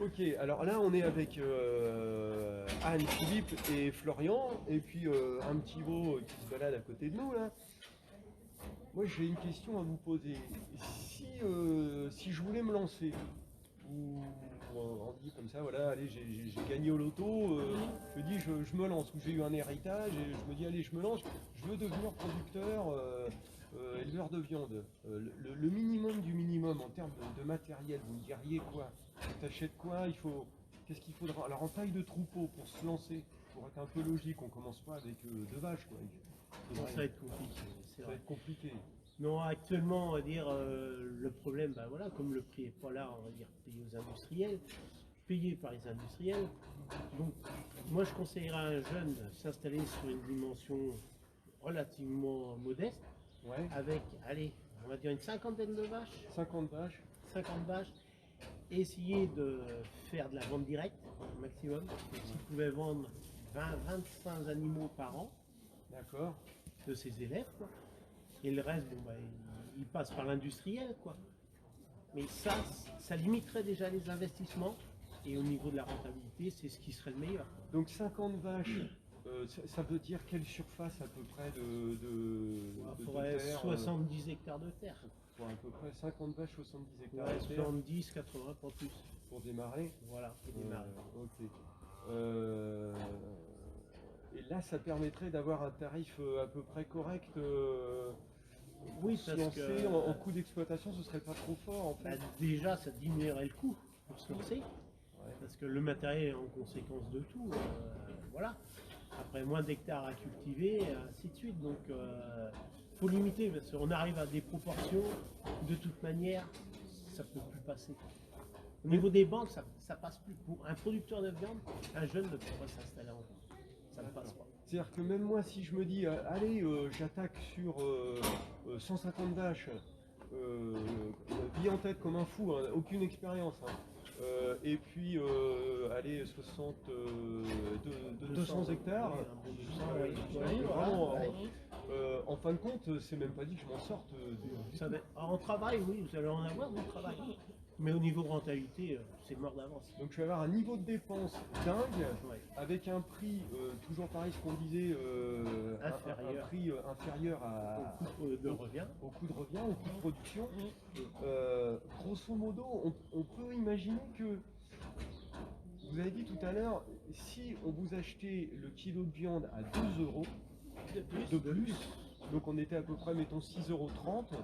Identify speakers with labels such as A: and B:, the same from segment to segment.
A: Ok, alors là on est avec Anne, Philippe et Florian, et puis un petit veau qui se balade à côté de nous là. Moi j'ai une question à vous poser. Si je voulais me lancer, ou on dit comme ça, voilà, allez, j'ai gagné au loto, je me dis je me lance, ou j'ai eu un héritage et je me dis allez, je me lance, je veux devenir producteur, éleveur de viande. Le minimum du minimum en termes de matériel, vous me diriez quoi? T'achètes quoi? Qu'est-ce qu'il faudra? Alors en taille de troupeau pour se lancer, pour être un peu logique, on commence pas avec deux vaches quoi.
B: Non, ça va être compliqué, c'est
A: Ça va
B: vrai.
A: être compliqué.
B: Non, actuellement, on va dire, le problème, ben voilà, comme le prix n'est pas là, on va dire, payé aux industriels, payé par les industriels. Donc, moi, je conseillerais à un jeune de s'installer sur une dimension relativement modeste,
A: Ouais,
B: avec, allez, on va dire une cinquantaine de vaches,
A: 50 vaches,
B: 50 vaches, et essayer de faire de la vente directe au maximum. S'il pouvait vendre 20-25 animaux par an
A: d'accord.
B: de ses élèves, quoi. Et le reste, bon, bah, il passe par l'industriel, quoi. Mais ça limiterait déjà les investissements. Et au niveau de la rentabilité, c'est ce qui serait le meilleur.
A: Donc 50 vaches, ça veut dire quelle surface à peu près
B: Il
A: de
B: faudrait
A: terre
B: 70 hectares de terre.
A: pour à peu près 50 vaches, 70 hectares
B: Ouais,
A: de terre
B: 70, 80, pas plus.
A: pour démarrer.
B: Voilà, pour démarrer.
A: Ok. Euh, et là, ça permettrait d'avoir un tarif à peu près correct.
B: Oui,
A: Pour se
B: parce
A: lancer
B: que
A: en coût d'exploitation, ce serait pas trop fort en
B: bah,
A: fait.
B: déjà, ça diminuerait le coût pour se lancer.
A: Ouais.
B: Parce que le matériel est en conséquence de tout. Voilà. Après, moins d'hectares à cultiver, et ainsi de suite. Donc, faut limiter parce qu'on arrive à des proportions. De toute manière, ça ne peut plus passer. Au niveau des banques, ça passe plus. Pour un producteur de viande, un jeune ne peut pas s'installer en France. Ça ne passe pas.
A: C'est-à-dire que même moi, si je me dis, allez, j'attaque sur 150 vaches, vie en tête comme un fou, hein, aucune expérience, hein, et puis, allez, 200 hectares,
B: Oui, un bon 200, oui.
A: ouais,
B: Oui, voilà,
A: vraiment,
B: ouais.
A: en fin de compte, c'est même pas dit que je m'en sorte du
B: Ça
A: tout.
B: en travail, oui, vous allez en avoir du travail. Mais au niveau rentabilité, c'est mort d'avance.
A: Donc je vais avoir un niveau de dépense dingue,
B: Ouais.
A: avec un prix, toujours pareil ce qu'on disait, un
B: Inférieur.
A: prix inférieur
B: Au coût de revient.
A: au coût de revient, au coût de production.
B: Mm.
A: Grosso modo, on peut imaginer que, vous avez dit tout à l'heure, si on vous achetait le kilo de viande à 2 euros de plus, donc on était à peu près, mettons, 6,30 €,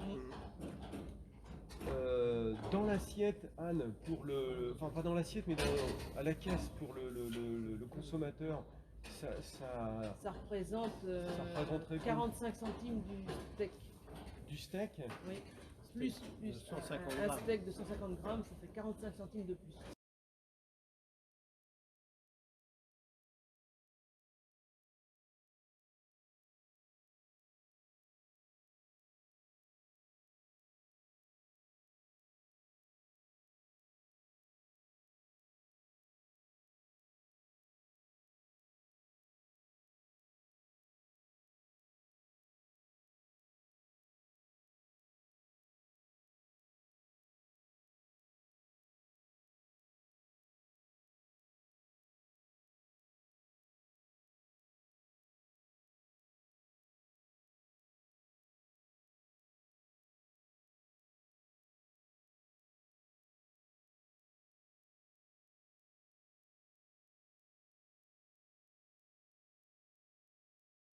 A: dans l'assiette, Anne, enfin pas dans l'assiette, mais à la caisse pour le consommateur,
C: Ça représente
A: ça représenterait
C: 45 centimes du steak.
A: du steak.
C: Oui. Plus,
B: 150
C: un
B: grammes.
C: steak de 150 grammes, ça fait 45 centimes de plus.